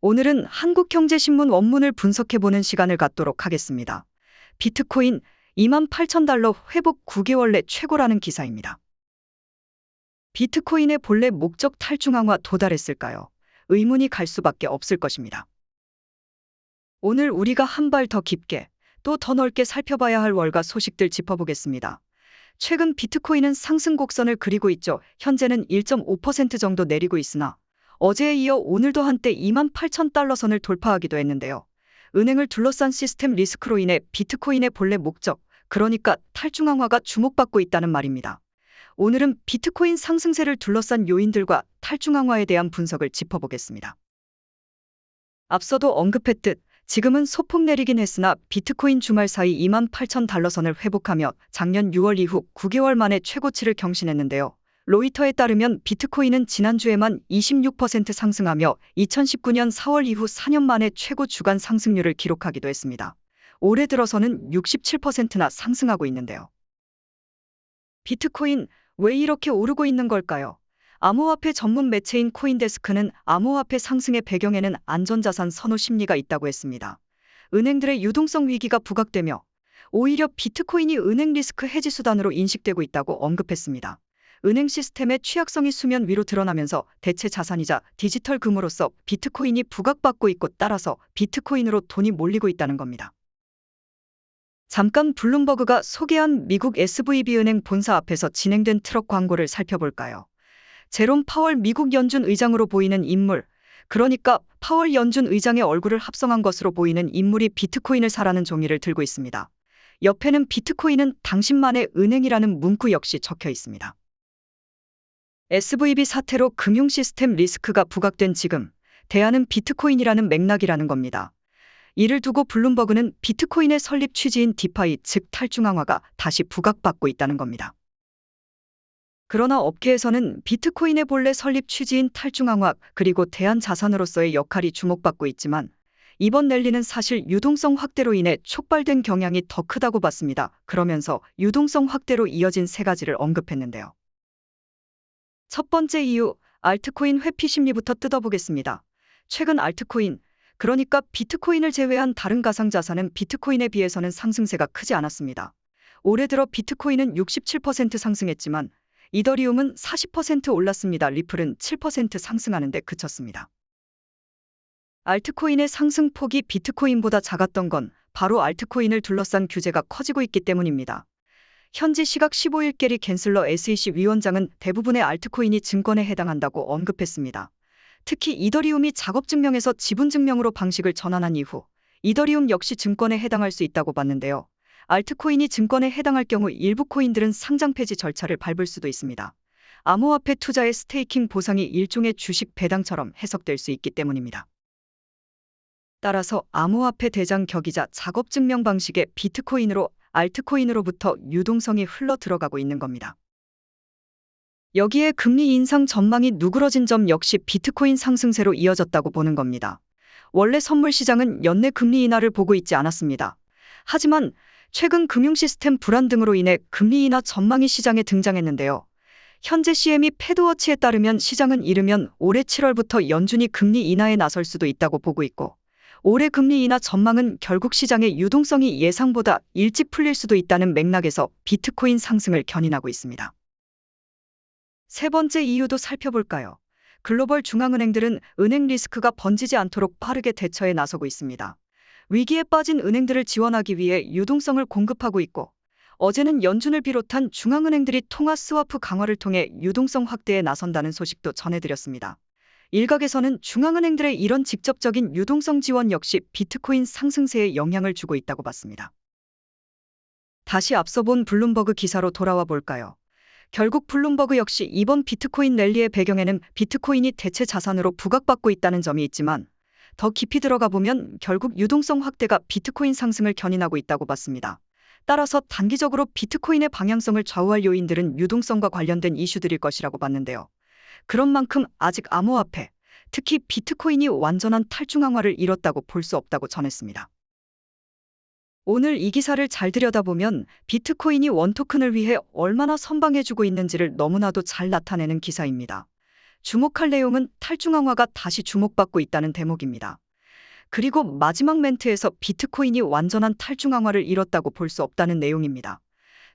오늘은 한국경제신문 원문을 분석해보는 시간을 갖도록 하겠습니다. 비트코인 28,000달러 회복 9개월 내 최고라는 기사입니다. 비트코인의 본래 목적 탈중앙화 도달했을까요? 의문이 갈 수밖에 없을 것입니다. 오늘 우리가 한 발 더 깊게 또 더 넓게 살펴봐야 할 월가 소식들 짚어보겠습니다. 최근 비트코인은 상승 곡선을 그리고 있죠. 현재는 1.5% 정도 내리고 있으나 어제에 이어 오늘도 한때 28,000달러 선을 돌파하기도 했는데요. 은행을 둘러싼 시스템 리스크로 인해 비트코인의 본래 목적, 그러니까 탈중앙화가 주목받고 있다는 말입니다. 오늘은 비트코인 상승세를 둘러싼 요인들과 탈중앙화에 대한 분석을 짚어보겠습니다. 앞서도 언급했듯 지금은 소폭 내리긴 했으나 비트코인 주말 사이 28,000달러 선을 회복하며 작년 6월 이후 9개월 만에 최고치를 경신했는데요. 로이터에 따르면 비트코인은 지난주에만 26% 상승하며 2019년 4월 이후 4년 만에 최고 주간 상승률을 기록하기도 했습니다. 올해 들어서는 67%나 상승하고 있는데요. 비트코인 왜 이렇게 오르고 있는 걸까요? 암호화폐 전문 매체인 코인데스크는 암호화폐 상승의 배경에는 안전자산 선호 심리가 있다고 했습니다. 은행들의 유동성 위기가 부각되며 오히려 비트코인이 은행 리스크 해지 수단으로 인식되고 있다고 언급했습니다. 은행 시스템의 취약성이 수면 위로 드러나면서 대체 자산이자 디지털 금으로서 비트코인이 부각받고 있고 따라서 비트코인으로 돈이 몰리고 있다는 겁니다. 잠깐 블룸버그가 소개한 미국 SVB 은행 본사 앞에서 진행된 트럭 광고를 살펴볼까요? 제롬 파월 미국 연준 의장으로 보이는 인물, 그러니까 파월 연준 의장의 얼굴을 합성한 것으로 보이는 인물이 비트코인을 사라는 종이를 들고 있습니다. 옆에는 비트코인은 당신만의 은행이라는 문구 역시 적혀 있습니다. SVB 사태로 금융 시스템 리스크가 부각된 지금 대안은 비트코인이라는 맥락이라는 겁니다. 이를 두고 블룸버그는 비트코인의 설립 취지인 디파이, 즉 탈중앙화가 다시 부각받고 있다는 겁니다. 그러나 업계에서는 비트코인의 본래 설립 취지인 탈중앙화 그리고 대안 자산으로서의 역할이 주목받고 있지만 이번 랠리는 사실 유동성 확대로 인해 촉발된 경향이 더 크다고 봤습니다. 그러면서 유동성 확대로 이어진 세 가지를 언급했는데요. 첫 번째 이유, 알트코인 회피 심리부터 뜯어보겠습니다. 최근 알트코인, 그러니까 비트코인을 제외한 다른 가상자산은 비트코인에 비해서는 상승세가 크지 않았습니다. 올해 들어 비트코인은 67% 상승했지만 이더리움은 40% 올랐습니다. 리플은 7% 상승하는 데 그쳤습니다. 알트코인의 상승폭이 비트코인보다 작았던 건 바로 알트코인을 둘러싼 규제가 커지고 있기 때문입니다. 현지 시각 15일 게리 갠슬러 SEC 위원장은 대부분의 알트코인이 증권에 해당한다고 언급했습니다. 특히 이더리움이 작업증명에서 지분증명으로 방식을 전환한 이후 이더리움 역시 증권에 해당할 수 있다고 봤는데요. 알트코인이 증권에 해당할 경우 일부 코인들은 상장 폐지 절차를 밟을 수도 있습니다. 암호화폐 투자의 스테이킹 보상이 일종의 주식 배당처럼 해석될 수 있기 때문입니다. 따라서 암호화폐 대장 격이자 작업증명 방식의 비트코인으로 알트코인으로부터 유동성이 흘러 들어가고 있는 겁니다. 여기에 금리 인상 전망이 누그러진 점 역시 비트코인 상승세로 이어졌다고 보는 겁니다. 원래 선물 시장은 연내 금리 인하를 보고 있지 않았습니다. 하지만 최근 금융 시스템 불안 등으로 인해 금리 인하 전망이 시장에 등장했는데요. 현재 CME 패드워치에 따르면 시장은 이르면 올해 7월부터 연준이 금리 인하에 나설 수도 있다고 보고 있고 올해 금리 인하 전망은 결국 시장의 유동성이 예상보다 일찍 풀릴 수도 있다는 맥락에서 비트코인 상승을 견인하고 있습니다. 세 번째 이유도 살펴볼까요? 글로벌 중앙은행들은 은행 리스크가 번지지 않도록 빠르게 대처에 나서고 있습니다. 위기에 빠진 은행들을 지원하기 위해 유동성을 공급하고 있고 어제는 연준을 비롯한 중앙은행들이 통화 스와프 강화를 통해 유동성 확대에 나선다는 소식도 전해드렸습니다. 일각에서는 중앙은행들의 이런 직접적인 유동성 지원 역시 비트코인 상승세에 영향을 주고 있다고 봤습니다. 다시 앞서 본 블룸버그 기사로 돌아와 볼까요? 결국 블룸버그 역시 이번 비트코인 랠리의 배경에는 비트코인이 대체 자산으로 부각받고 있다는 점이 있지만 더 깊이 들어가 보면 결국 유동성 확대가 비트코인 상승을 견인하고 있다고 봤습니다. 따라서 단기적으로 비트코인의 방향성을 좌우할 요인들은 유동성과 관련된 이슈들일 것이라고 봤는데요. 그런 만큼 아직 암호화폐, 특히 비트코인이 완전한 탈중앙화를 이뤘다고 볼 수 없다고 전했습니다. 오늘 이 기사를 잘 들여다보면 비트코인이 원토큰을 위해 얼마나 선방해주고 있는지를 너무나도 잘 나타내는 기사입니다. 주목할 내용은 탈중앙화가 다시 주목받고 있다는 대목입니다. 그리고 마지막 멘트에서 비트코인이 완전한 탈중앙화를 이뤘다고 볼 수 없다는 내용입니다.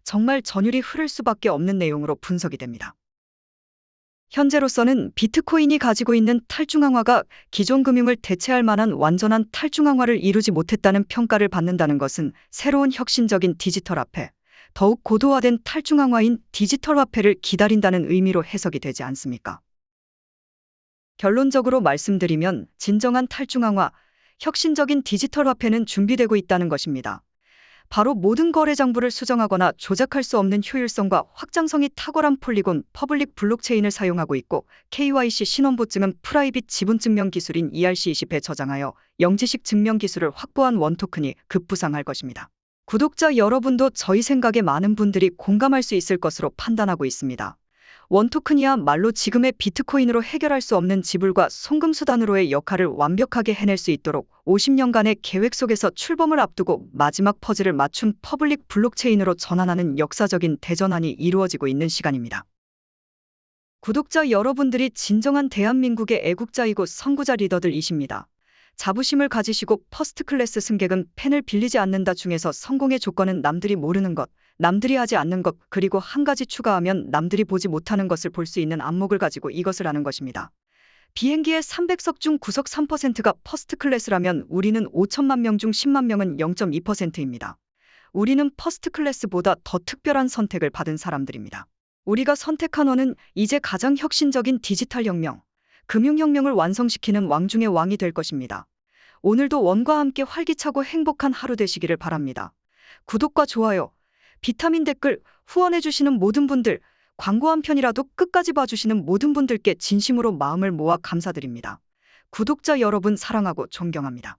정말 전율이 흐를 수밖에 없는 내용으로 분석이 됩니다. 현재로서는 비트코인이 가지고 있는 탈중앙화가 기존 금융을 대체할 만한 완전한 탈중앙화를 이루지 못했다는 평가를 받는다는 것은 새로운 혁신적인 디지털 화폐, 더욱 고도화된 탈중앙화인 디지털 화폐를 기다린다는 의미로 해석이 되지 않습니까? 결론적으로 말씀드리면 진정한 탈중앙화, 혁신적인 디지털 화폐는 준비되고 있다는 것입니다. 바로 모든 거래 장부를 수정하거나 조작할 수 없는 효율성과 확장성이 탁월한 폴리곤 퍼블릭 블록체인을 사용하고 있고 KYC 신원보증은 프라이빗 지분증명 기술인 ERC20에 저장하여 영지식 증명 기술을 확보한 원토큰이 급부상할 것입니다. 구독자 여러분도 저희 생각에 많은 분들이 공감할 수 있을 것으로 판단하고 있습니다. 원토큰이야말로 지금의 비트코인으로 해결할 수 없는 지불과 송금수단으로의 역할을 완벽하게 해낼 수 있도록 50년간의 계획 속에서 출범을 앞두고 마지막 퍼즐을 맞춘 퍼블릭 블록체인으로 전환하는 역사적인 대전환이 이루어지고 있는 시간입니다. 구독자 여러분들이 진정한 대한민국의 애국자이고 선구자 리더들이십니다. 자부심을 가지시고 퍼스트클래스 승객은 펜을 빌리지 않는다 중에서 성공의 조건은 남들이 모르는 것, 남들이 하지 않는 것, 그리고 한 가지 추가하면 남들이 보지 못하는 것을 볼 수 있는 안목을 가지고 이것을 하는 것입니다. 비행기의 300석 중 9석 3%가 퍼스트클래스라면 우리는 5천만 명 중 10만 명은 0.2%입니다. 우리는 퍼스트클래스보다 더 특별한 선택을 받은 사람들입니다. 우리가 선택한 원은 이제 가장 혁신적인 디지털 혁명, 금융혁명을 완성시키는 왕 중의 왕이 될 것입니다. 오늘도 원과 함께 활기차고 행복한 하루 되시기를 바랍니다. 구독과 좋아요, 비타민 댓글, 후원해주시는 모든 분들, 광고 한 편이라도 끝까지 봐주시는 모든 분들께 진심으로 마음을 모아 감사드립니다. 구독자 여러분 사랑하고 존경합니다.